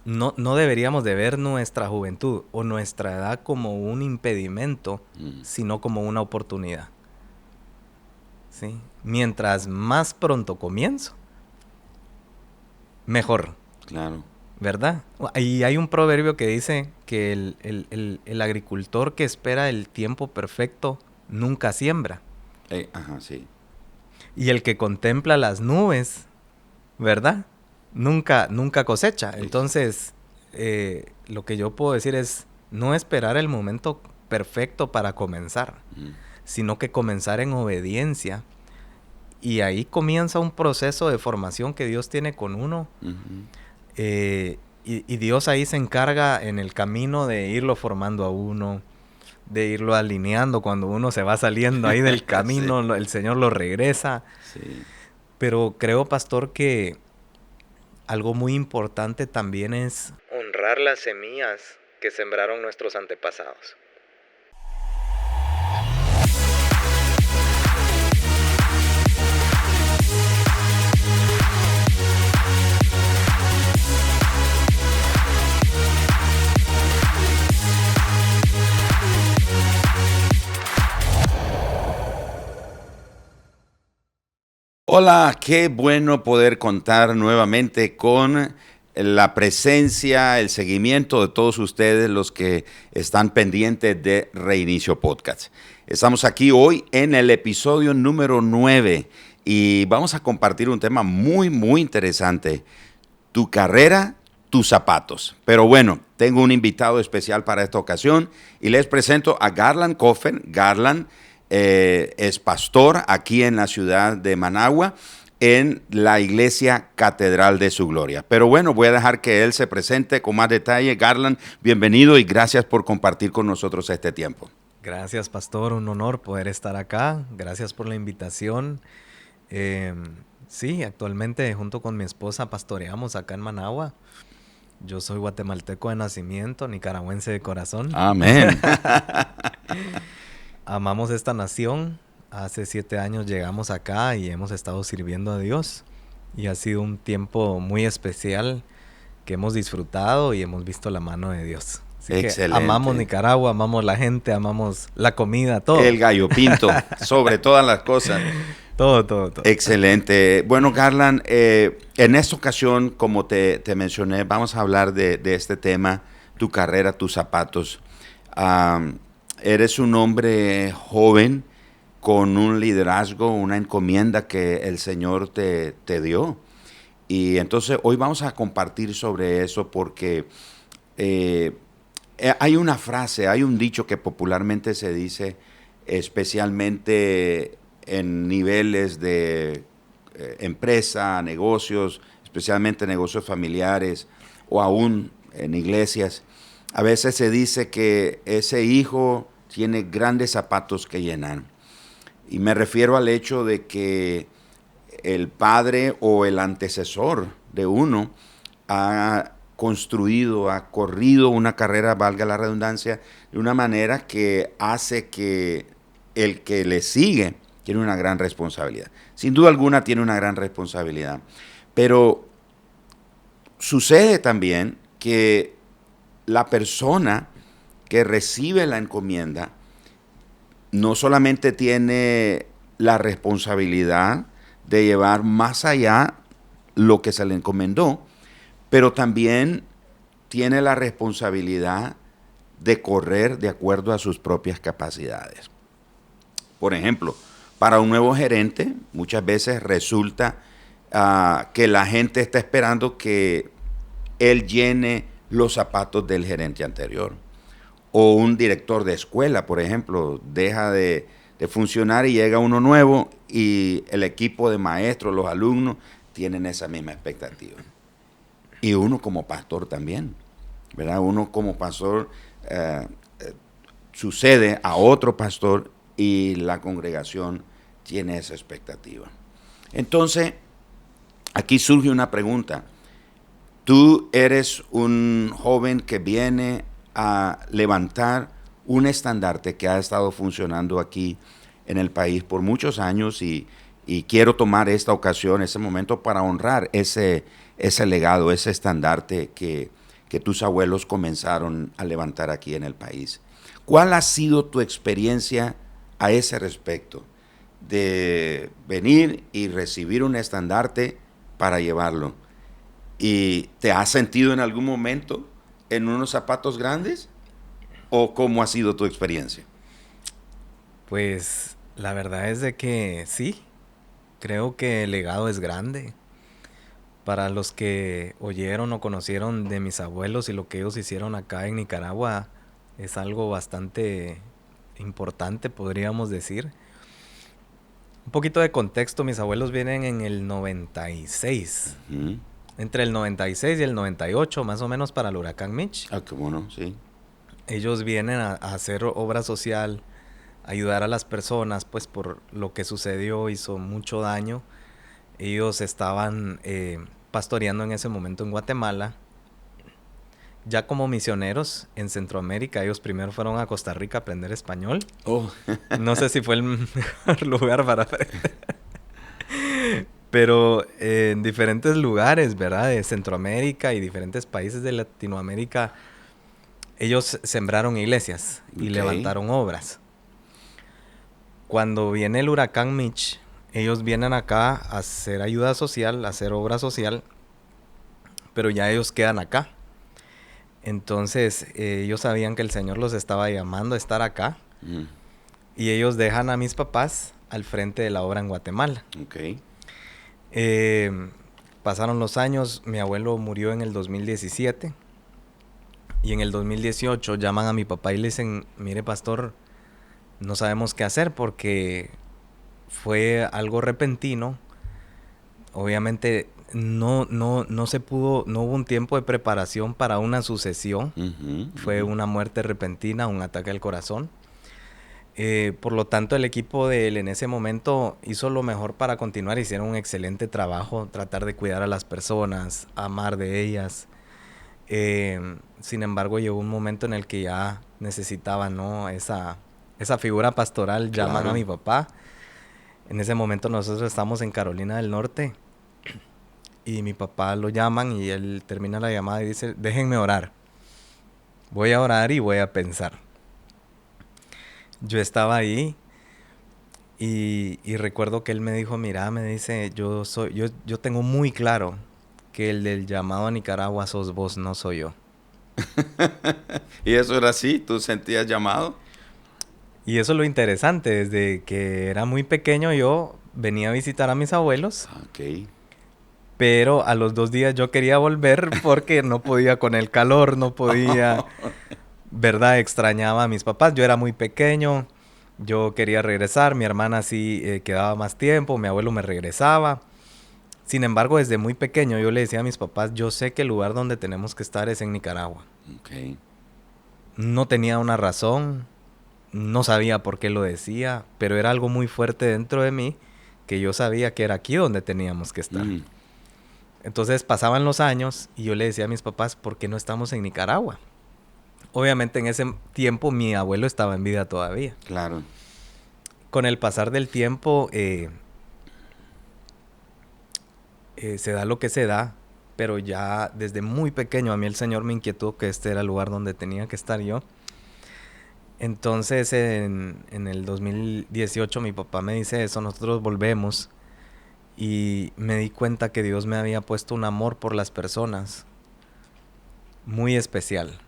no deberíamos de ver nuestra juventud o nuestra edad como un impedimento, sino como una oportunidad. ¿Sí? Mientras más pronto comienzo, mejor. Claro. ¿Verdad? Y hay un proverbio que dice que el agricultor que espera el tiempo perfecto nunca siembra. Ajá, sí. Y el que contempla las nubes, ¿verdad? Nunca cosecha. Entonces, lo que yo puedo decir es no esperar el momento perfecto para comenzar, sino que comenzar en obediencia. Y ahí comienza un proceso de formación que Dios tiene con uno. Y Dios ahí se encarga en el camino de irlo formando a uno, de irlo alineando. Cuando uno se va saliendo ahí del camino, sí. El Señor lo regresa. Sí. Pero creo, pastor, que algo muy importante también es honrar las semillas que sembraron nuestros antepasados. Hola, qué bueno poder contar nuevamente con la presencia, el seguimiento de todos ustedes, los que están pendientes de Reinicio Podcast. Estamos aquí hoy en el episodio número 9 y vamos a compartir un tema muy, muy interesante. Tu carrera, tus zapatos. Pero bueno, tengo un invitado especial para esta ocasión y les presento a Garland Coffen. Garland es pastor aquí en la ciudad de Managua, en la iglesia Catedral de Su Gloria. Pero bueno, voy a dejar que él se presente con más detalle. Garland, bienvenido y gracias por compartir con nosotros este tiempo. Gracias, pastor. Un honor poder estar acá. Gracias por la invitación. Sí, actualmente junto con mi esposa pastoreamos acá en Managua. Yo soy guatemalteco de nacimiento, nicaragüense de corazón. Amén. Amamos esta nación. Hace 7 años llegamos acá y hemos estado sirviendo a Dios. Y ha sido un tiempo muy especial que hemos disfrutado y hemos visto la mano de Dios. Así Excelente. Que amamos Nicaragua, amamos la gente, amamos la comida, todo. El gallo pinto, sobre todas las cosas. Todo. Excelente. Bueno, Garland, en esta ocasión, como te mencioné, vamos a hablar de este tema, tu carrera, tus zapatos. Eres un hombre joven con un liderazgo, una encomienda que el Señor te dio. Y entonces hoy vamos a compartir sobre eso porque hay una frase, hay un dicho que popularmente se dice, especialmente en niveles de empresa, negocios, especialmente negocios familiares o aún en iglesias. A veces se dice que ese hijo tiene grandes zapatos que llenar. Y me refiero al hecho de que el padre o el antecesor de uno ha construido, ha corrido una carrera, valga la redundancia, de una manera que hace que el que le sigue tiene una gran responsabilidad. Sin duda alguna tiene una gran responsabilidad. Pero sucede también que la persona que recibe la encomienda no solamente tiene la responsabilidad de llevar más allá lo que se le encomendó, pero también tiene la responsabilidad de correr de acuerdo a sus propias capacidades. Por ejemplo, para un nuevo gerente, muchas veces resulta que la gente está esperando que él llene los zapatos del gerente anterior. O un director de escuela, por ejemplo, deja de funcionar y llega uno nuevo y el equipo de maestros, los alumnos, tienen esa misma expectativa. Y uno como pastor también, ¿verdad? Uno como pastor sucede a otro pastor y la congregación tiene esa expectativa. Entonces, aquí surge una pregunta. Tú eres un joven que viene a levantar un estandarte que ha estado funcionando aquí en el país por muchos años y quiero tomar esta ocasión, ese momento para honrar ese legado, ese estandarte que que tus abuelos comenzaron a levantar aquí en el país. ¿Cuál ha sido tu experiencia a ese respecto? De venir y recibir un estandarte para llevarlo. ¿Y te has sentido en algún momento en unos zapatos grandes? ¿O cómo ha sido tu experiencia? Pues la verdad es de que sí, creo que el legado es grande. Para los que oyeron o conocieron de mis abuelos y lo que ellos hicieron acá en Nicaragua, es algo bastante importante, podríamos decir. Un poquito de contexto, mis abuelos vienen en el 96. Uh-huh. Entre el 96 y el 98, más o menos, para el huracán Mitch. Ah, qué bueno, sí. Ellos vienen a hacer obra social, ayudar a las personas, pues por lo que sucedió, hizo mucho daño. Ellos estaban pastoreando en ese momento en Guatemala. Ya como misioneros en Centroamérica, ellos primero fueron a Costa Rica a aprender español. Oh. No sé si fue el mejor lugar para aprender. Pero en diferentes lugares, ¿verdad? De Centroamérica y diferentes países de Latinoamérica, ellos sembraron iglesias y levantaron obras. Cuando viene el huracán Mitch, ellos vienen acá a hacer ayuda social, a hacer obra social, pero ya ellos quedan acá. Entonces, ellos sabían que el Señor los estaba llamando a estar acá. Y ellos dejan a mis papás al frente de la obra en Guatemala. Okay. Pasaron los años, mi abuelo murió en el 2017. Y en el 2018 llaman a mi papá y le dicen, mire pastor, no sabemos qué hacer porque fue algo repentino. Obviamente no se pudo, no hubo un tiempo de preparación para una sucesión. Fue una muerte repentina, un ataque al corazón. Por lo tanto, el equipo de él en ese momento hizo lo mejor para continuar. Hicieron un excelente trabajo, tratar de cuidar a las personas, amar de ellas. Sin embargo, llegó un momento en el que ya necesitaban, ¿no?, esa figura pastoral. Claro. Llaman a mi papá. En ese momento nosotros estamos en Carolina del Norte. Y mi papá lo llaman y él termina la llamada y dice, déjenme orar. Voy a orar y voy a pensar. Yo estaba ahí y recuerdo que él me dijo, mira, me dice, yo tengo muy claro que el del llamado a Nicaragua sos vos, no soy yo. ¿Y eso era así? ¿Tú sentías llamado? Y eso es lo interesante, desde que era muy pequeño yo venía a visitar a mis abuelos. Ok. Pero a los 2 días yo quería volver porque no podía con el calor, no podía, ¿verdad? Extrañaba a mis papás. Yo era muy pequeño, yo quería regresar. Mi hermana sí quedaba más tiempo, mi abuelo me regresaba. Sin embargo, desde muy pequeño yo le decía a mis papás, yo sé que el lugar donde tenemos que estar es en Nicaragua. Okay. No tenía una razón, no sabía por qué lo decía, pero era algo muy fuerte dentro de mí que yo sabía que era aquí donde teníamos que estar. Entonces pasaban los años y yo le decía a mis papás, ¿por qué no estamos en Nicaragua? Obviamente en ese tiempo mi abuelo estaba en vida todavía. Claro. Con el pasar del tiempo se da lo que se da, pero ya desde muy pequeño a mí el Señor me inquietó que este era el lugar donde tenía que estar yo. Entonces en el 2018 mi papá me dice eso, nosotros volvemos. Y me di cuenta que Dios me había puesto un amor por las personas muy especial.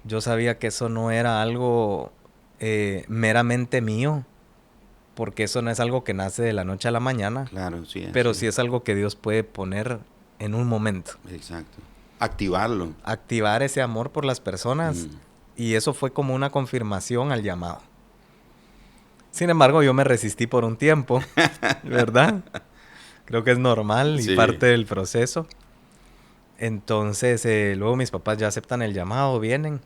Yo sabía que eso no era algo meramente mío, porque eso no es algo que nace de la noche a la mañana. Claro, sí. Pero sí es algo que Dios puede poner en un momento. Exacto. Activarlo. Activar ese amor por las personas. Y eso fue como una confirmación al llamado. Sin embargo, yo me resistí por un tiempo, ¿verdad? Creo que es normal y parte del proceso. Entonces, luego mis papás ya aceptan el llamado, vienen.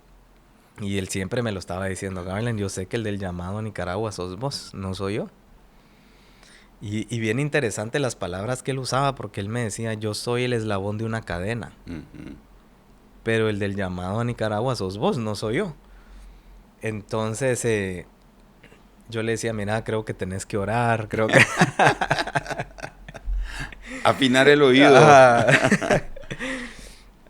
Y él siempre me lo estaba diciendo, Garland, yo sé que el del llamado a Nicaragua sos vos, no soy yo. Y bien interesante las palabras que él usaba, porque él me decía, yo soy el eslabón de una cadena. Pero el del llamado a Nicaragua sos vos, no soy yo. Entonces, yo le decía, mira, creo que tenés que orar, creo que... Afinar el oído.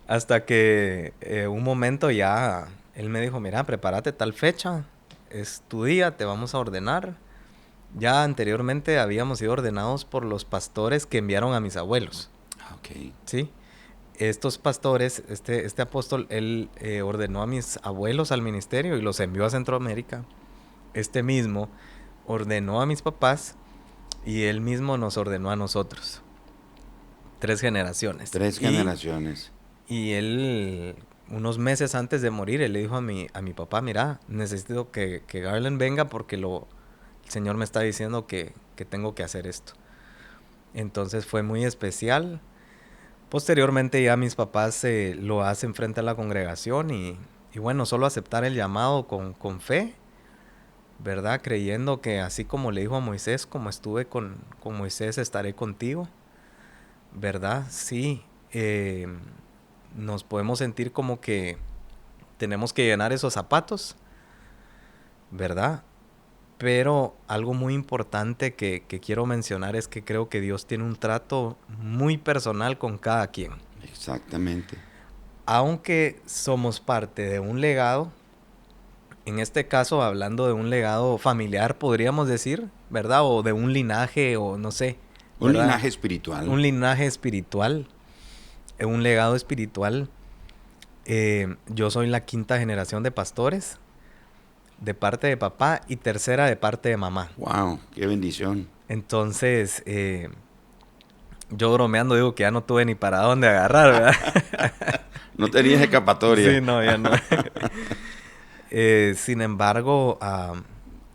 Hasta que un momento ya él me dijo, mira, prepárate tal fecha, es tu día, te vamos a ordenar. Ya anteriormente habíamos sido ordenados por los pastores que enviaron a mis abuelos, Ok. ¿sí? Estos pastores, este apóstol, él ordenó a mis abuelos al ministerio y los envió a Centroamérica. Este mismo ordenó a mis papás y él mismo nos ordenó a nosotros. 3 generaciones. 3 generaciones. Y él, unos meses antes de morir, él le dijo a mi papá, mira, necesito que Garland venga porque el Señor me está diciendo que tengo que hacer esto. Entonces fue muy especial. Posteriormente ya mis papás lo hacen frente a la congregación y bueno, solo aceptar el llamado con fe, ¿verdad? Creyendo que así como le dijo a Moisés, como estuve con Moisés, estaré contigo, ¿verdad? Sí, nos podemos sentir como que tenemos que llenar esos zapatos, ¿verdad? Pero algo muy importante que quiero mencionar es que creo que Dios tiene un trato muy personal con cada quien. Exactamente. Aunque somos parte de un legado, en este caso hablando de un legado familiar, podríamos decir, ¿verdad? O de un linaje, o no sé, Un ¿verdad? linaje espiritual. Un linaje espiritual, un legado espiritual. Yo soy la 5ª generación de pastores, de parte de papá, y 3ª de parte de mamá. Wow, qué bendición. Entonces, yo bromeando digo que ya no tuve ni para dónde agarrar, ¿verdad? No tenías escapatoria. Sí, no, ya no. Sin embargo,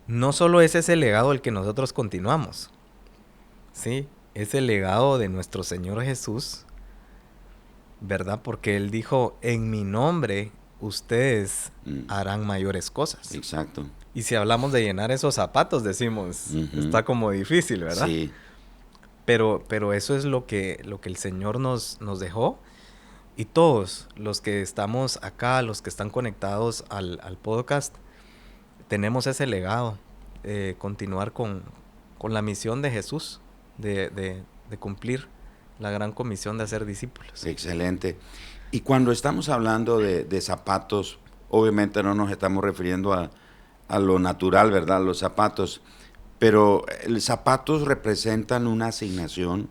no solo es ese legado el que nosotros continuamos, ¿sí? Es el legado de nuestro Señor Jesús, ¿verdad? Porque Él dijo, en mi nombre ustedes harán mayores cosas. Exacto. Y si hablamos de llenar esos zapatos, decimos, está como difícil, ¿verdad? Sí. Pero eso es lo que el Señor nos dejó. Y todos los que estamos acá, los que están conectados al podcast, tenemos ese legado. Continuar con la misión de Jesús, de cumplir la gran comisión de hacer discípulos. Excelente. Y cuando estamos hablando de zapatos, obviamente no nos estamos refiriendo a lo natural, ¿verdad? Los zapatos. Pero los zapatos representan una asignación,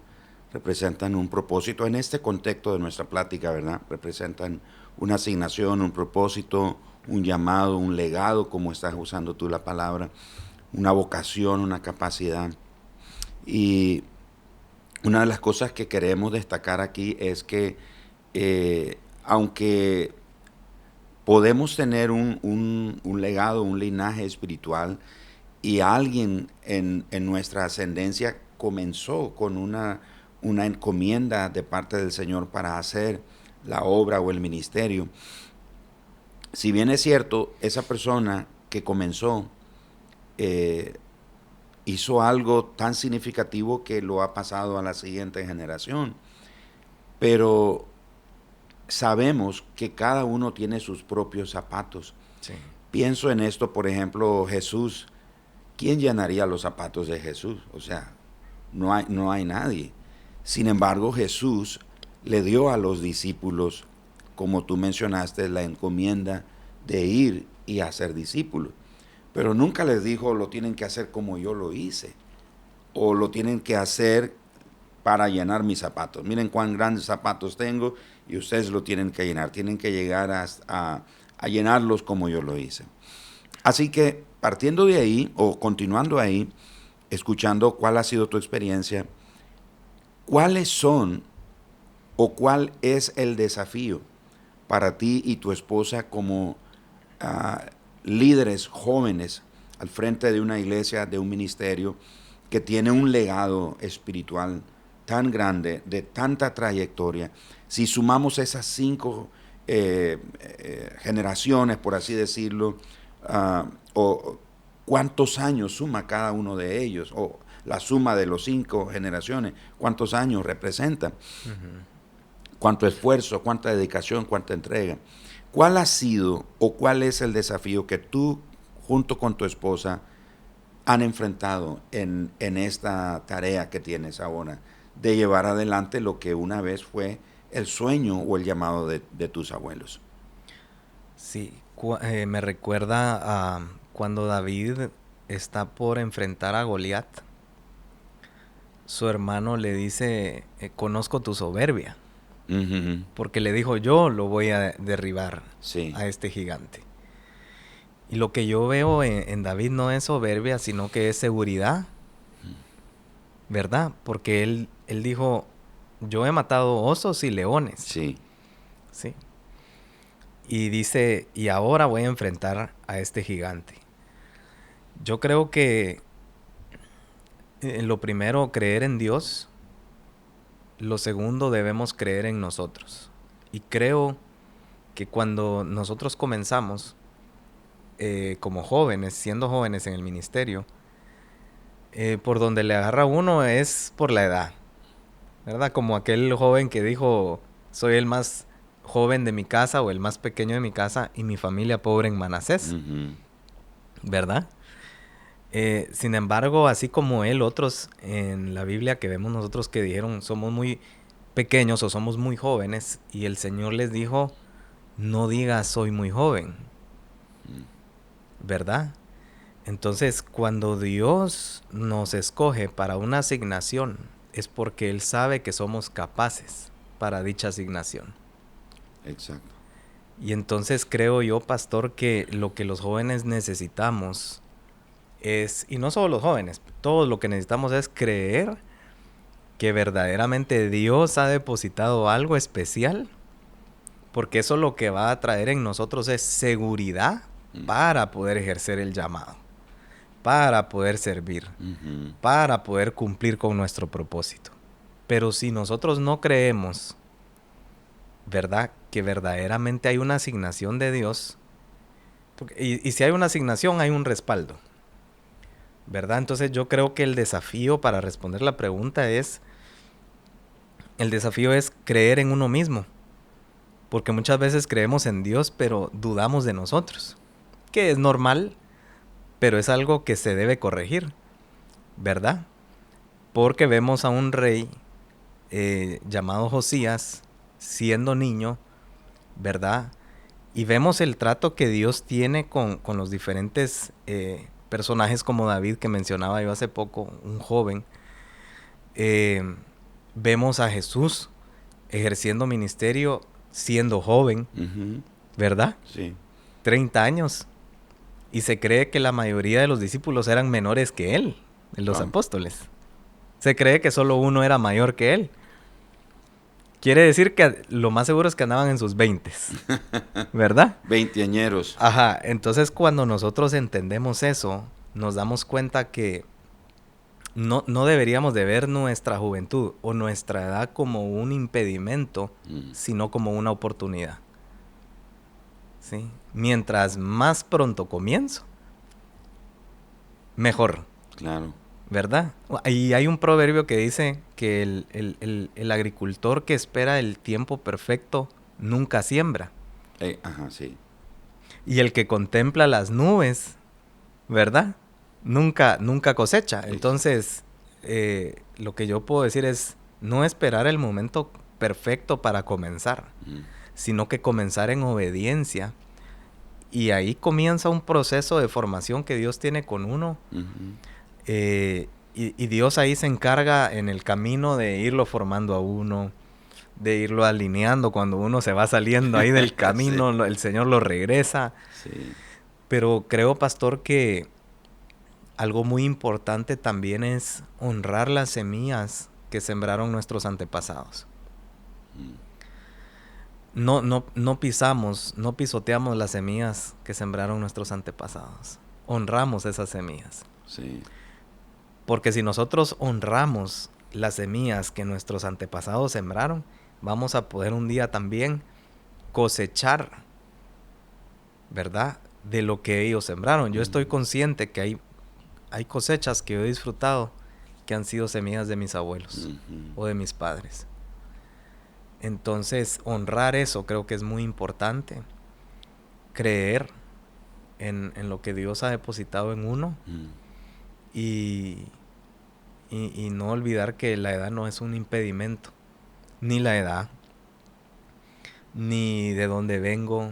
representan un propósito. En este contexto de nuestra plática, ¿verdad? Representan una asignación, un propósito, un llamado, un legado, como estás usando tú la palabra, una vocación, una capacidad. Y una de las cosas que queremos destacar aquí es que aunque podemos tener un legado, un linaje espiritual, y alguien en nuestra ascendencia comenzó con una encomienda de parte del Señor para hacer la obra o el ministerio. Si bien es cierto, esa persona que comenzó hizo algo tan significativo que lo ha pasado a la siguiente generación. Pero sabemos que cada uno tiene sus propios zapatos. Sí. Pienso en esto, por ejemplo, Jesús. ¿Quién llenaría los zapatos de Jesús? O sea, no hay nadie. Sin embargo, Jesús le dio a los discípulos, como tú mencionaste, la encomienda de ir y hacer discípulos. Pero nunca les dijo, lo tienen que hacer como yo lo hice, o lo tienen que hacer para llenar mis zapatos. Miren cuán grandes zapatos tengo y ustedes lo tienen que llenar. Tienen que llegar a llenarlos como yo lo hice. Así que partiendo de ahí, o continuando ahí, escuchando cuál ha sido tu experiencia, ¿cuáles son o cuál es el desafío para ti y tu esposa como líderes jóvenes al frente de una iglesia, de un ministerio que tiene un legado espiritual tan grande, de tanta trayectoria? Si sumamos esas 5 generaciones, por así decirlo, o cuántos años suma cada uno de ellos, o la suma de los 5 generaciones, cuántos años representan, cuánto esfuerzo, cuánta dedicación, cuánta entrega. ¿Cuál ha sido o cuál es el desafío que tú, junto con tu esposa, han enfrentado en esta tarea que tienes ahora de llevar adelante lo que una vez fue el sueño o el llamado de tus abuelos. Sí, me recuerda a cuando David está por enfrentar a Goliat. Su hermano le dice, conozco tu soberbia, Ujú. porque le dijo, yo lo voy a derribar Sí. a este gigante. Y lo que yo veo en David no es soberbia, sino que es seguridad, ¿verdad? Porque él dijo, yo he matado osos y leones, Sí. ¿sí? Y dice, y ahora voy a enfrentar a este gigante. Yo creo que lo primero, creer en Dios. Lo segundo, debemos creer en nosotros. Y creo que cuando nosotros comenzamos como jóvenes, siendo jóvenes en el ministerio, por donde le agarra uno es por la edad, ¿verdad? Como aquel joven que dijo, soy el más joven de mi casa o el más pequeño de mi casa y mi familia pobre en Manasés, Ujú. ¿verdad? Sin embargo, así como él, otros en la Biblia que vemos nosotros que dijeron, somos muy pequeños o somos muy jóvenes, y el Señor les dijo, no digas soy muy joven, ¿verdad? Entonces, cuando Dios nos escoge para una asignación, es porque Él sabe que somos capaces para dicha asignación. Exacto. Y entonces creo yo, pastor, que lo que los jóvenes necesitamos es, y no solo los jóvenes, todo lo que necesitamos es creer que verdaderamente Dios ha depositado algo especial, porque eso lo que va a traer en nosotros es seguridad para poder ejercer el llamado, para poder servir, Ujú. para poder cumplir con nuestro propósito. Pero si nosotros no creemos, ¿verdad?, que verdaderamente hay una asignación de Dios, y si hay una asignación, hay un respaldo, ¿verdad? Entonces yo creo que el desafío para responder la pregunta es, el desafío es creer en uno mismo, porque muchas veces creemos en Dios, pero dudamos de nosotros, que es normal, pero es algo que se debe corregir, ¿verdad? Porque vemos a un rey llamado Josías, siendo niño, ¿verdad? Y vemos el trato que Dios tiene con los diferentes personajes como David, que mencionaba yo hace poco, un joven. Vemos a Jesús ejerciendo ministerio siendo joven, Ujú. ¿verdad? Sí. 30 años. Y se cree que la mayoría de los discípulos eran menores que él, los Wow. apóstoles. Se cree que solo uno era mayor que él. Quiere decir que lo más seguro es que andaban en sus 20s, ¿verdad? Veinteañeros. Ajá, entonces cuando nosotros entendemos eso, nos damos cuenta que no deberíamos de ver nuestra juventud o nuestra edad como un impedimento, sino como una oportunidad. ¿Sí? Mientras más pronto comienzo, mejor, Claro. ¿verdad? Y hay un proverbio que dice que el agricultor que espera el tiempo perfecto nunca siembra. Ajá, sí. Y el que contempla las nubes, ¿verdad? Nunca cosecha. Entonces, lo que yo puedo decir es no esperar el momento perfecto para comenzar, sino que comenzar en obediencia. Y ahí comienza un proceso de formación que Dios tiene con uno. Ujú. Y Dios ahí se encarga en el camino de irlo formando a uno, de irlo alineando. Cuando uno se va saliendo ahí del camino, Sí. el Señor lo regresa. Sí. Pero creo, pastor, que algo muy importante también es honrar las semillas que sembraron nuestros antepasados. No pisamos, no pisoteamos las semillas que sembraron nuestros antepasados. Honramos esas semillas. Sí. Porque si nosotros honramos las semillas que nuestros antepasados sembraron, vamos a poder un día también cosechar, ¿verdad?, de lo que ellos sembraron. Yo estoy consciente que hay cosechas que yo he disfrutado que han sido semillas de mis abuelos o de mis padres. Entonces, honrar eso creo que es muy importante. Creer en lo que Dios ha depositado en uno y no olvidar que la edad no es un impedimento, ni la edad, ni de dónde vengo,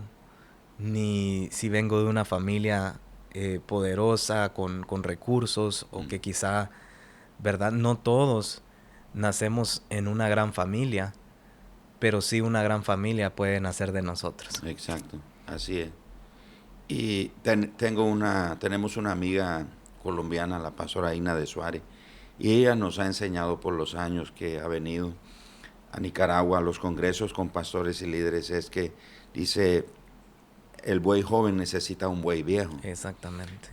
ni si vengo de una familia poderosa, con recursos, o que quizá, ¿verdad? No todos nacemos en una gran familia, pero sí una gran familia puede nacer de nosotros. Exacto, así es. Y tenemos una amiga colombiana, la pastora Ina de Suárez, y ella nos ha enseñado por los años que ha venido a Nicaragua a los congresos con pastores y líderes, es que dice, el buey joven necesita un buey viejo. Exactamente.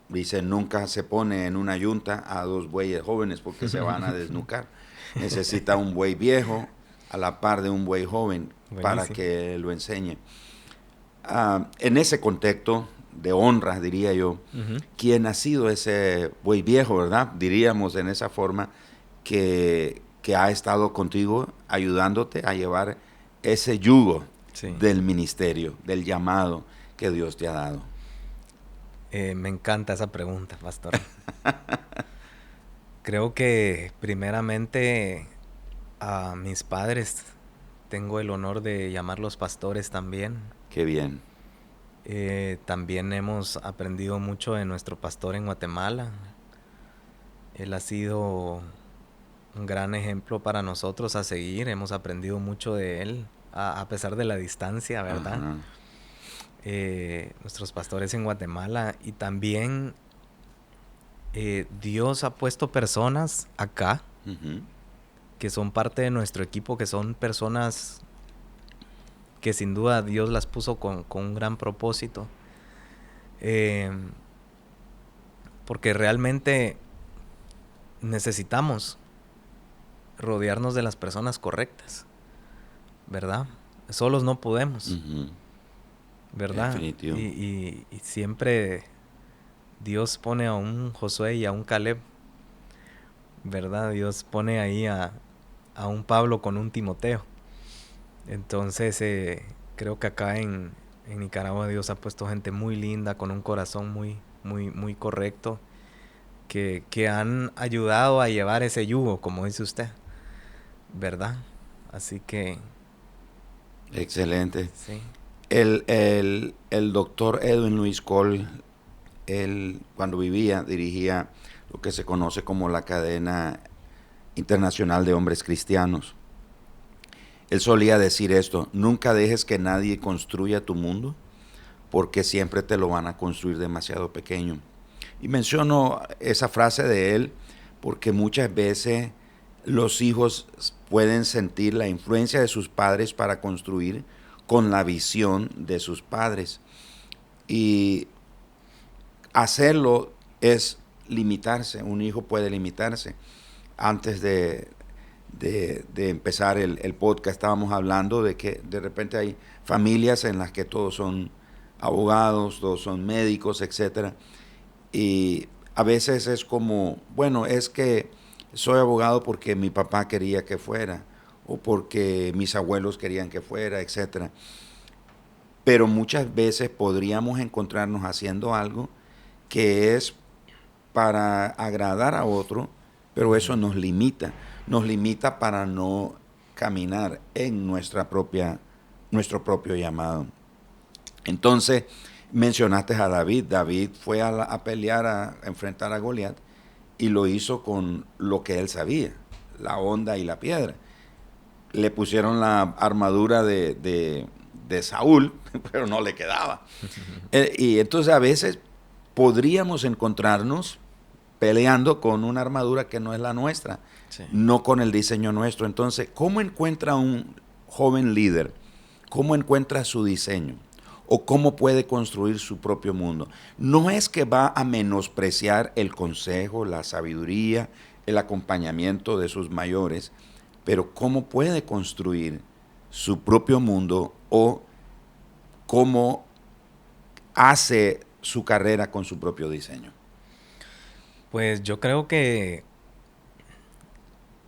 Dice, nunca se pone en una yunta a dos bueyes jóvenes porque se van a desnucar. Necesita un buey viejo a la par de un buey joven. Buenísimo. Para que lo enseñe. En ese contexto de honra, diría yo, ¿quién ha sido ese buey viejo, verdad? Diríamos en esa forma que ha estado contigo ayudándote a llevar ese yugo del ministerio, del llamado que Dios te ha dado. Me encanta esa pregunta, pastor. Creo que primeramente a mis padres tengo el honor de llamarlos pastores también. Qué bien. También hemos aprendido mucho de nuestro pastor en Guatemala. Él ha sido un gran ejemplo para nosotros a seguir. Hemos aprendido mucho de él, a pesar de la distancia, ¿verdad? Nuestros pastores en Guatemala. Y también Dios ha puesto personas acá que son parte de nuestro equipo, que son personas que sin duda Dios las puso con un gran propósito. Porque realmente necesitamos rodearnos de las personas correctas, ¿verdad? Solos no podemos, ¿verdad? Definitivo. Y siempre Dios pone a un Josué y a un Caleb, ¿verdad? Dios pone ahí a un Pablo con un Timoteo. Entonces creo que acá en Nicaragua Dios ha puesto gente muy linda, con un corazón muy correcto, que han ayudado a llevar ese yugo, como dice usted, ¿verdad? Así que... Excelente. Sí. El doctor Edwin Luis Cole, él cuando vivía dirigía lo que se conoce como la cadena internacional de hombres cristianos. Él solía decir esto: nunca dejes que nadie construya tu mundo, porque siempre te lo van a construir demasiado pequeño. Y menciono esa frase de él porque muchas veces los hijos pueden sentir la influencia de sus padres para construir con la visión de sus padres. Y hacerlo es limitarse. Un hijo puede limitarse. Antes de empezar el podcast estábamos hablando de que de repente hay familias en las que todos son abogados, todos son médicos, etcétera. Y a veces es como, bueno, es que soy abogado porque mi papá quería que fuera, o porque mis abuelos querían que fuera, etcétera. Pero muchas veces podríamos encontrarnos haciendo algo que es para agradar a otro, pero eso nos limita para no caminar en nuestro propio llamado. Entonces, mencionaste a David. David fue a pelear, a enfrentar a Goliat, y lo hizo con lo que él sabía, la honda y la piedra. Le pusieron la armadura de Saúl, pero no le quedaba. Y entonces a veces podríamos encontrarnos peleando con una armadura que no es la nuestra, no con el diseño nuestro. Entonces, ¿cómo encuentra un joven líder? ¿Cómo encuentra su diseño? ¿O cómo puede construir su propio mundo? No es que va a menospreciar el consejo, la sabiduría, el acompañamiento de sus mayores, pero ¿cómo puede construir su propio mundo o cómo hace su carrera con su propio diseño? Pues yo creo que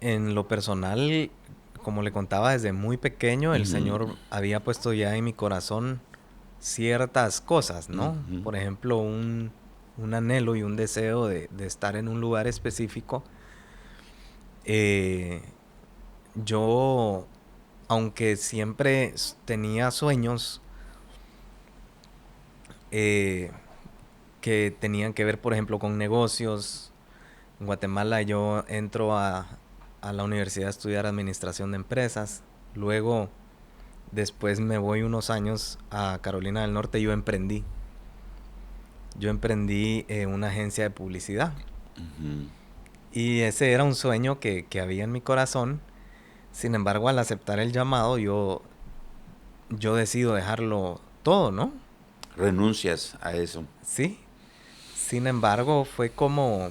en lo personal, como le contaba, desde muy pequeño el Señor había puesto ya en mi corazón ciertas cosas, ¿no? Por ejemplo, un anhelo y un deseo de estar en un lugar específico. Yo aunque siempre tenía sueños que tenían que ver, por ejemplo, con negocios. En Guatemala yo entro a la universidad a estudiar administración de empresas. Luego, después me voy unos años a Carolina del Norte y yo emprendí. Yo emprendí una agencia de publicidad. Ujú. Y ese era un sueño que había en mi corazón. Sin embargo, al aceptar el llamado, yo decido dejarlo todo, ¿no? Renuncias a eso. Sí. Sin embargo, fue como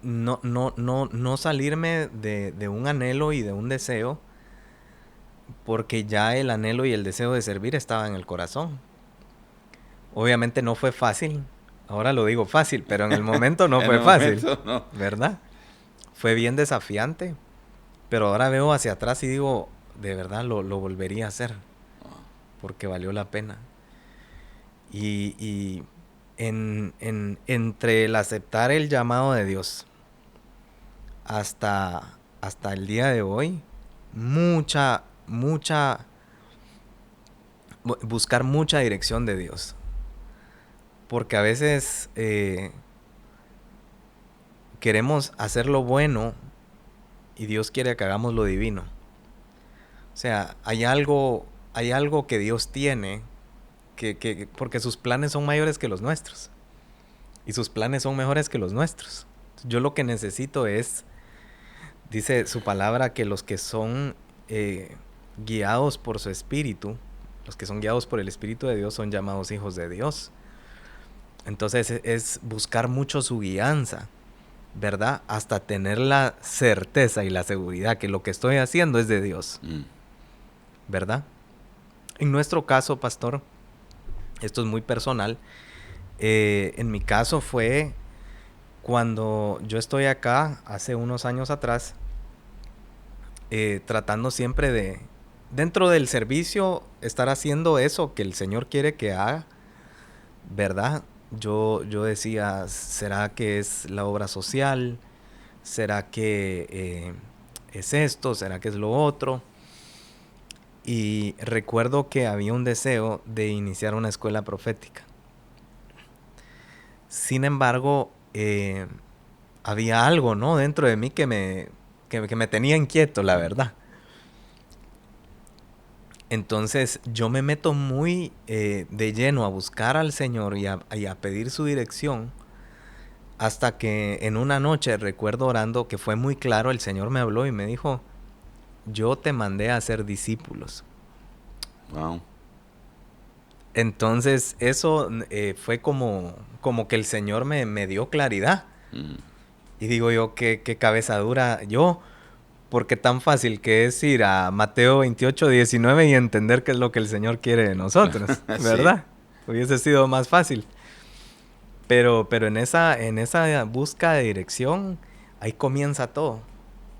no salirme de un anhelo y de un deseo, porque ya el anhelo y el deseo de servir estaba en el corazón. Obviamente no fue fácil. Ahora lo digo fácil, pero en el momento no En fue el fácil, momento, no. ¿verdad? Fue bien desafiante, pero ahora veo hacia atrás y digo, de verdad lo volvería a hacer, porque valió la pena. Y entre el aceptar el llamado de Dios hasta el día de hoy, buscar mucha dirección de Dios. Porque a veces queremos hacer lo bueno y Dios quiere que hagamos lo divino. O sea, hay algo que Dios tiene porque sus planes son mayores que los nuestros. Y sus planes son mejores que los nuestros. Yo lo que necesito es, dice su palabra, que los que son guiados por su espíritu, los que son guiados por el Espíritu de Dios son llamados hijos de Dios. Entonces es buscar mucho su guianza, ¿verdad? Hasta tener la certeza y la seguridad que lo que estoy haciendo es de Dios, ¿verdad? En nuestro caso, pastor, esto es muy personal. En mi caso fue cuando yo estoy acá, hace unos años atrás, tratando siempre de, dentro del servicio, estar haciendo eso que el Señor quiere que haga, ¿verdad? Yo decía, ¿será que es la obra social? ¿Será que es esto? ¿Será que es lo otro? Y recuerdo que había un deseo de iniciar una escuela profética. Sin embargo, había algo, ¿no?, dentro de mí que me tenía inquieto, la verdad. Entonces yo me meto muy de lleno a buscar al Señor y a pedir su dirección, hasta que en una noche recuerdo orando que fue muy claro, el Señor me habló y me dijo, yo te mandé a hacer discípulos. Wow. Entonces eso fue como que el Señor me dio claridad. Y digo yo, qué cabeza dura yo, porque tan fácil que es ir a Mateo 28:19 y entender qué es lo que el Señor quiere de nosotros, ¿verdad? Sí. Hubiese sido más fácil. Pero en esa búsqueda de dirección, ahí comienza todo.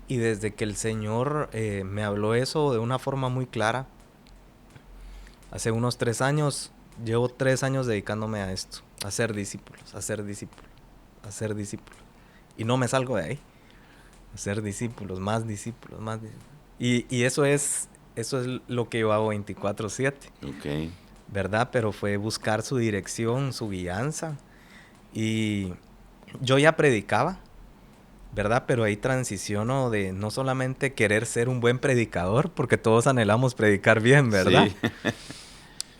Y desde que el Señor me habló eso de una forma muy clara, hace unos 3 años, llevo 3 años dedicándome a esto, a ser discípulos, a ser discípulos, a ser discípulos. Y no me salgo de ahí. A ser discípulos, más discípulos, más discípulos. Y eso es lo que yo hago 24/7. Ok. ¿Verdad? Pero fue buscar su dirección, su guianza. Y yo ya predicaba, ¿verdad? Pero ahí transiciono de no solamente querer ser un buen predicador, porque todos anhelamos predicar bien, ¿verdad? Sí.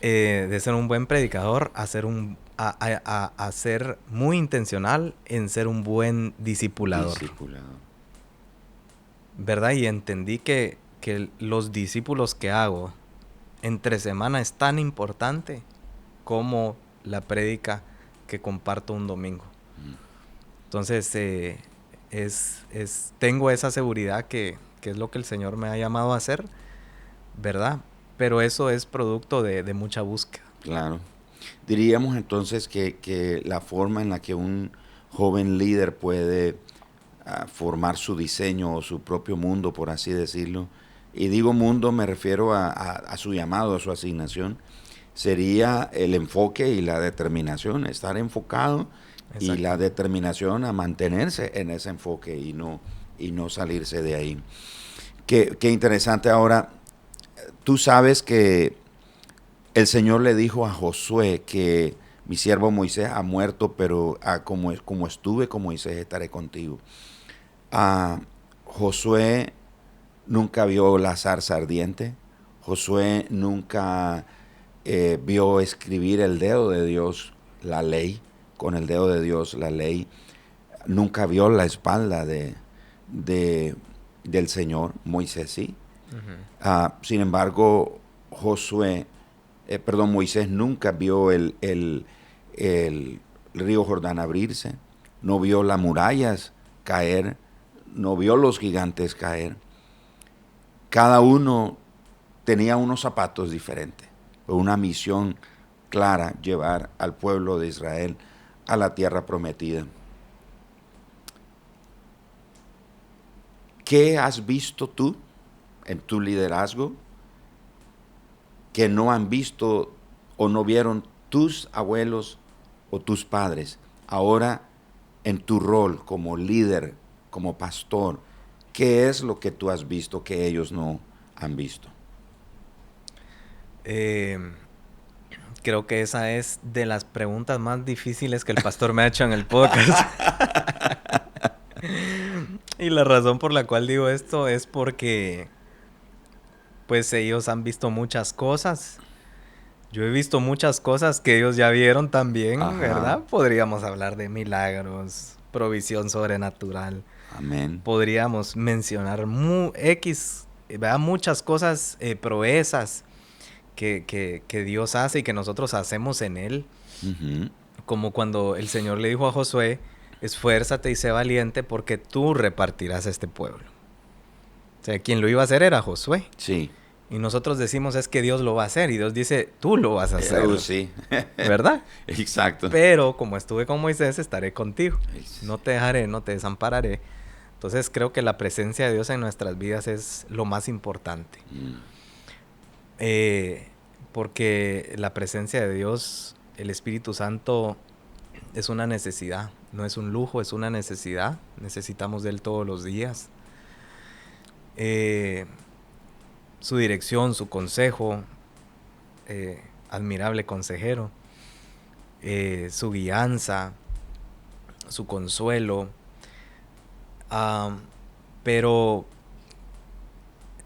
De ser un buen predicador a ser muy intencional en ser un buen discipulador. ¿Verdad? Y entendí que los discípulos que hago entre semana es tan importante como la prédica que comparto un domingo. Entonces, tengo esa seguridad que es lo que el Señor me ha llamado a hacer, ¿verdad? Pero eso es producto de mucha búsqueda. Claro. Diríamos entonces que la forma en la que un joven líder puede formar su diseño o su propio mundo, por así decirlo, y digo mundo, me refiero a su llamado, a su asignación, sería el enfoque y la determinación, estar enfocado. Exacto. Y la determinación a mantenerse en ese enfoque y no y no salirse de ahí. Qué interesante. Ahora, tú sabes que el Señor le dijo a Josué que mi siervo Moisés ha muerto, pero como estuve con Moisés estaré contigo. Josué nunca vio la zarza ardiente. Josué nunca vio escribir el dedo de Dios, la ley, con el dedo de Dios, la ley. Nunca vio la espalda del Señor. Moisés sí. Sin embargo, Moisés nunca vio el río Jordán abrirse, no vio las murallas caer, no vio los gigantes caer. Cada uno tenía unos zapatos diferentes, una misión clara, llevar al pueblo de Israel a la tierra prometida. ¿Qué has visto tú en tu liderazgo que no han visto o no vieron tus abuelos o tus padres? Ahora, en tu rol como líder, como pastor, ¿qué es lo que tú has visto que ellos no han visto? Creo que esa es de las preguntas más difíciles que el pastor me ha hecho en el podcast. Y la razón por la cual digo esto es porque pues ellos han visto muchas cosas. Yo he visto muchas cosas que ellos ya vieron también, Ajá. ¿verdad? Podríamos hablar de milagros, provisión sobrenatural. Amén. Podríamos mencionar muchas cosas, proezas que Dios hace y que nosotros hacemos en Él. Uh-huh. Como cuando el Señor le dijo a Josué, esfuérzate y sé valiente porque tú repartirás este pueblo. O sea, quien lo iba a hacer era Josué. Sí. Y nosotros decimos es que Dios lo va a hacer. Y Dios dice, tú lo vas a hacer. Sí. ¿Verdad? Exacto. Pero como estuve con Moisés, estaré contigo. No te dejaré, no te desampararé. Entonces creo que la presencia de Dios en nuestras vidas es lo más importante. Porque la presencia de Dios, el Espíritu Santo, es una necesidad. No es un lujo, es una necesidad. Necesitamos de Él todos los días. Su dirección, su consejo, admirable consejero, su guianza, su consuelo. Pero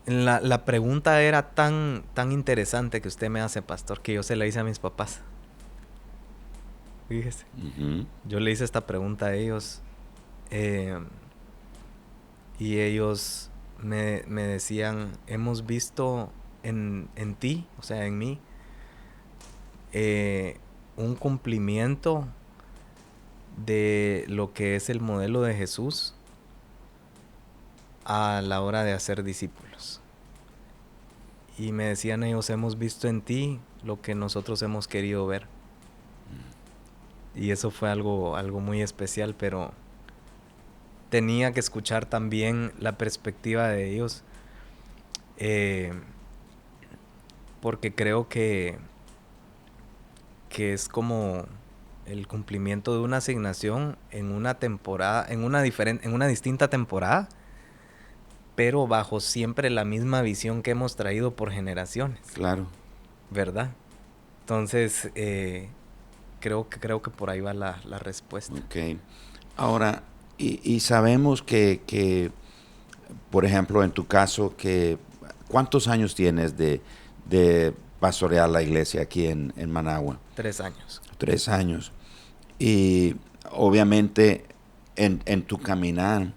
la pregunta era tan interesante que usted me hace, pastor, que yo se la hice a mis papás. Fíjese. Uh-huh. Yo le hice esta pregunta a ellos y ellos me decían, hemos visto en ti, o sea, en mí, un cumplimiento de lo que es el modelo de Jesús a la hora de hacer discípulos. Y me decían ellos, hemos visto en ti lo que nosotros hemos querido ver. Y eso fue algo muy especial, pero tenía que escuchar también la perspectiva de ellos, porque creo que es como el cumplimiento de una asignación en una temporada, en una distinta temporada, pero bajo siempre la misma visión que hemos traído por generaciones. Claro. ¿Verdad? Entonces, creo que por ahí va la respuesta. Ok. Ahora, y sabemos que, por ejemplo, en tu caso, ¿cuántos años tienes de pastorear la iglesia aquí en Managua? 3 años. 3 años. Y obviamente en tu caminar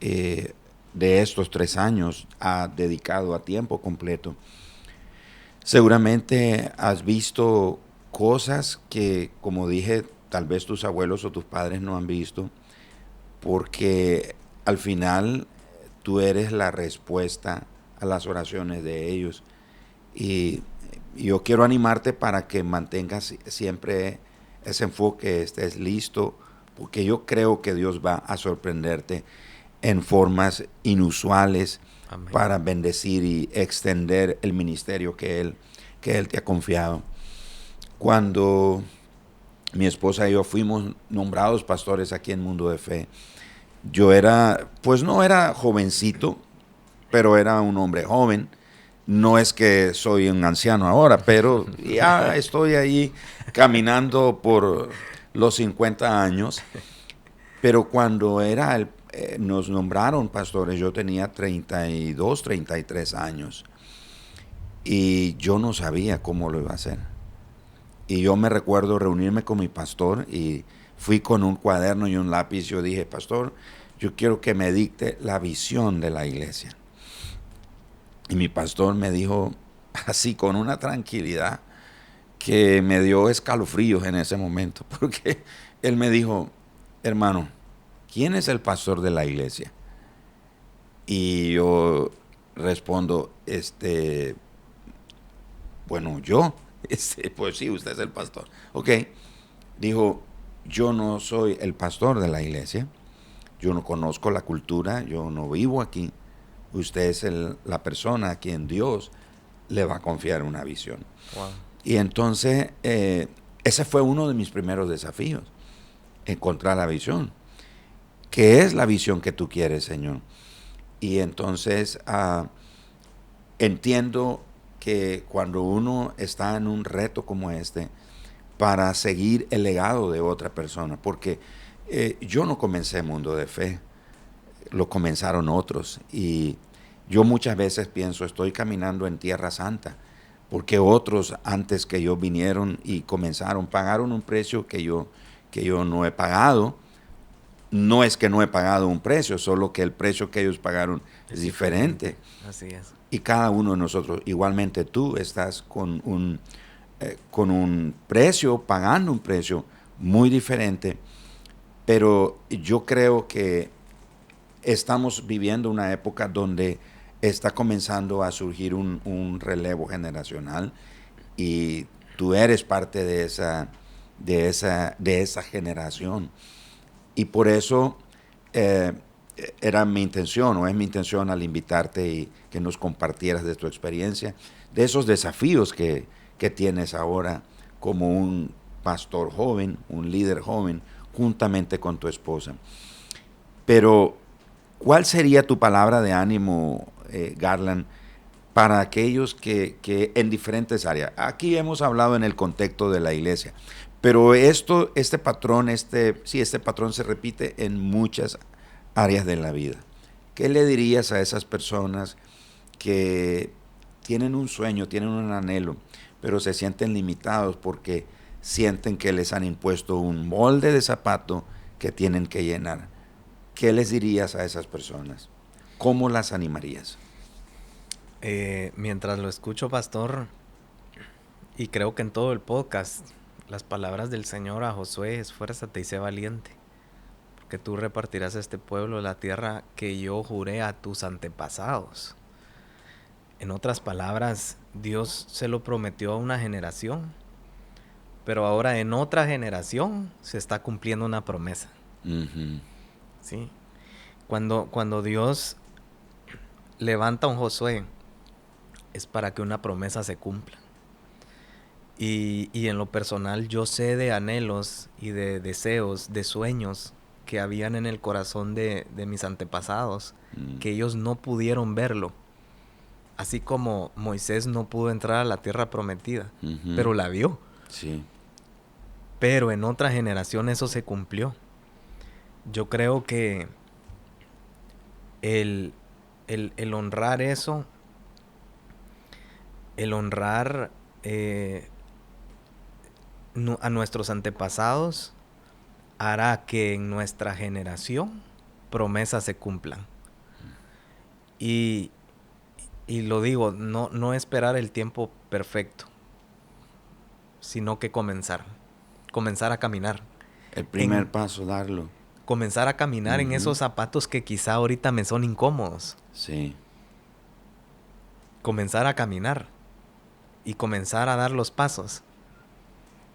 de estos 3 años has dedicado a tiempo completo. Seguramente has visto cosas que, como dije, tal vez tus abuelos o tus padres no han visto, porque al final tú eres la respuesta a las oraciones de ellos. Y yo quiero animarte para que mantengas siempre ese enfoque, estés listo, porque yo creo que Dios va a sorprenderte en formas inusuales. Amén. Para bendecir y extender el ministerio que Él te ha confiado. Cuando mi esposa y yo fuimos nombrados pastores aquí en Mundo de Fe, Yo era, pues no era jovencito, pero era un hombre joven. No es que soy un anciano ahora, pero ya estoy ahí caminando por los 50 años. Pero cuando nos nombraron pastores, yo tenía 32, 33 años. Y yo no sabía cómo lo iba a hacer. Y yo me recuerdo reunirme con mi pastor y fui con un cuaderno y un lápiz. Yo dije, pastor, yo quiero que me dicte la visión de la iglesia. Y mi pastor me dijo así con una tranquilidad que me dio escalofríos en ese momento, porque él me dijo, hermano, ¿quién es el pastor de la iglesia? Y yo respondo, bueno, yo, pues sí, usted es el pastor. Ok, dijo, yo no soy el pastor de la iglesia, yo no conozco la cultura, yo no vivo aquí, usted es la persona a quien Dios le va a confiar una visión. Wow. Y entonces, ese fue uno de mis primeros desafíos, encontrar la visión. ¿Qué es la visión que tú quieres, Señor? Y entonces entiendo que cuando uno está en un reto como este, para seguir el legado de otra persona, porque yo no comencé Mundo de Fe, lo comenzaron otros. Y yo muchas veces pienso, estoy caminando en Tierra Santa, porque otros antes que yo vinieron y comenzaron, pagaron un precio que yo no he pagado. No es que no he pagado un precio, solo que el precio que ellos pagaron es diferente. Así es. Y cada uno de nosotros, igualmente tú, estás con un precio, pagando un precio muy diferente, pero yo creo que estamos viviendo una época donde está comenzando a surgir un relevo generacional y tú eres parte de esa generación. Y por eso eh, era mi intención, o es mi intención al invitarte y que nos compartieras de tu experiencia, de esos desafíos que tienes ahora como un pastor joven, un líder joven, juntamente con tu esposa. Pero, ¿cuál sería tu palabra de ánimo, Garland, para aquellos que en diferentes áreas? Aquí hemos hablado en el contexto de la iglesia, pero este patrón, este patrón se repite en muchas áreas de la vida. ¿Qué le dirías a esas personas que tienen un sueño, tienen un anhelo, pero se sienten limitados porque sienten que les han impuesto un molde de zapato que tienen que llenar? ¿Qué les dirías a esas personas? ¿Cómo las animarías? Mientras lo escucho, pastor, y creo que en todo el podcast, las palabras del Señor a Josué: esfuérzate y sé valiente, porque tú repartirás a este pueblo la tierra que yo juré a tus antepasados. En otras palabras, Dios se lo prometió a una generación, pero ahora en otra generación se está cumpliendo una promesa. Uh-huh. ¿Sí? Cuando Dios levanta a un Josué, es para que una promesa se cumpla. Y en lo personal, yo sé de anhelos y de deseos, de sueños que habían en el corazón de mis antepasados, que ellos no pudieron verlo. Así como Moisés no pudo entrar a la tierra prometida, pero la vio. Sí. Pero en otra generación eso se cumplió. Yo creo que el honrar eso, el honrar a nuestros antepasados, hará que en nuestra generación promesas se cumplan. Y lo digo, no esperar el tiempo perfecto, sino que comenzar a caminar. El primer paso, darlo. Comenzar a caminar en esos zapatos que quizá ahorita me son incómodos. Sí. Comenzar a caminar y comenzar a dar los pasos.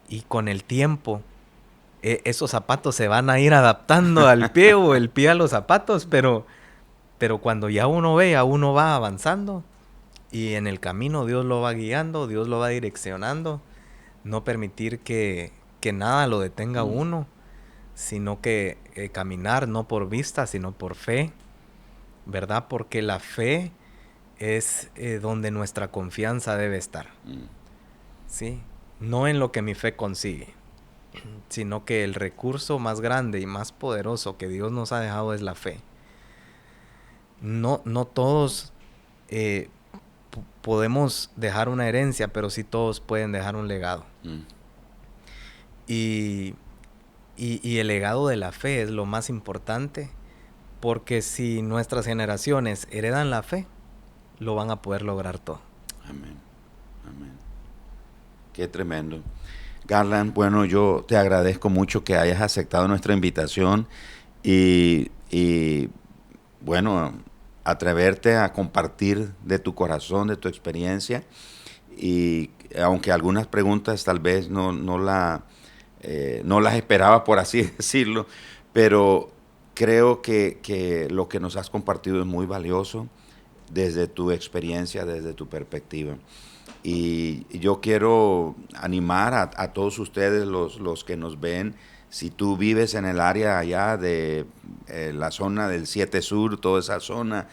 Y con el tiempo, esos zapatos se van a ir adaptando al pie o el pie a los zapatos, pero cuando ya uno ve, ya uno va avanzando y en el camino Dios lo va guiando, Dios lo va direccionando. No permitir que nada lo detenga a uno, sino que caminar no por vista, sino por fe, ¿verdad? Porque la fe es donde nuestra confianza debe estar, ¿sí? No en lo que mi fe consigue, sino que el recurso más grande y más poderoso que Dios nos ha dejado es la fe. No todos podemos dejar una herencia, pero sí todos pueden dejar un legado. Y el legado de la fe es lo más importante, porque si nuestras generaciones heredan la fe, lo van a poder lograr todo. Amén. Amén. Qué tremendo. Garland, bueno, yo te agradezco mucho que hayas aceptado nuestra invitación y bueno, atreverte a compartir de tu corazón, de tu experiencia, y aunque algunas preguntas tal vez no las esperaba, por así decirlo, pero creo que lo que nos has compartido es muy valioso desde tu experiencia, desde tu perspectiva. Y yo quiero animar a todos ustedes, los que nos ven, si tú vives en el área allá de la zona del 7 Sur, toda esa zona,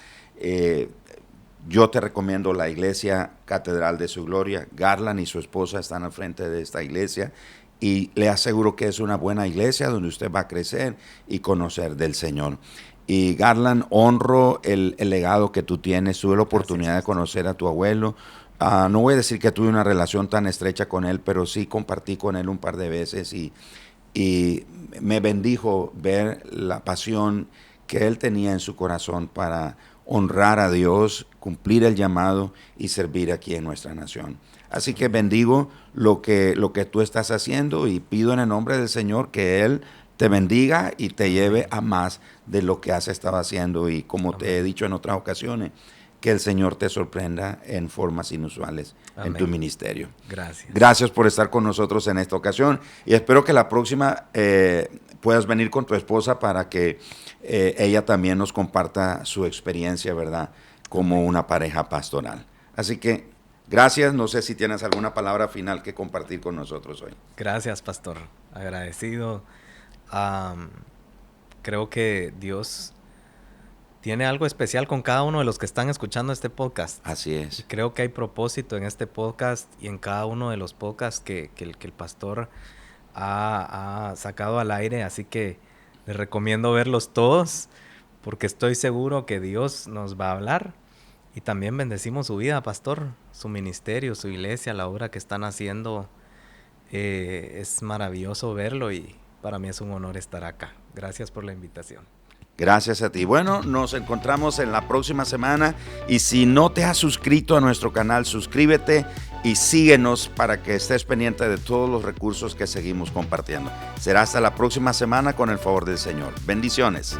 yo te recomiendo la iglesia Catedral de Su Gloria. Garland y su esposa están al frente de esta iglesia y le aseguro que es una buena iglesia donde usted va a crecer y conocer del Señor. Y Garland, honro el legado que tú tienes. Tuve la oportunidad de conocer a tu abuelo. No voy a decir que tuve una relación tan estrecha con él, pero sí compartí con él un par de veces y me bendijo ver la pasión que él tenía en su corazón para honrar a Dios, cumplir el llamado y servir aquí en nuestra nación. Así que bendigo lo que tú estás haciendo y pido en el nombre del Señor que Él te bendiga y te lleve a más de lo que has estado haciendo. Y como te he dicho en otras ocasiones, que el Señor te sorprenda en formas inusuales. Amén. En tu ministerio. Gracias. Gracias por estar con nosotros en esta ocasión y espero que la próxima puedas venir con tu esposa para que ella también nos comparta su experiencia, ¿verdad? Como una pareja pastoral. Así que gracias. No sé si tienes alguna palabra final que compartir con nosotros hoy. Gracias, pastor. Agradecido. Creo que Dios tiene algo especial con cada uno de los que están escuchando este podcast. Así es. Y creo que hay propósito en este podcast y en cada uno de los podcasts que el pastor ha sacado al aire. Así que les recomiendo verlos todos porque estoy seguro que Dios nos va a hablar. Y también bendecimos su vida, pastor, su ministerio, su iglesia, la obra que están haciendo. Es maravilloso verlo y para mí es un honor estar acá. Gracias por la invitación. Gracias a ti. Bueno, nos encontramos en la próxima semana y si no te has suscrito a nuestro canal, suscríbete y síguenos para que estés pendiente de todos los recursos que seguimos compartiendo. Será hasta la próxima semana con el favor del Señor. Bendiciones.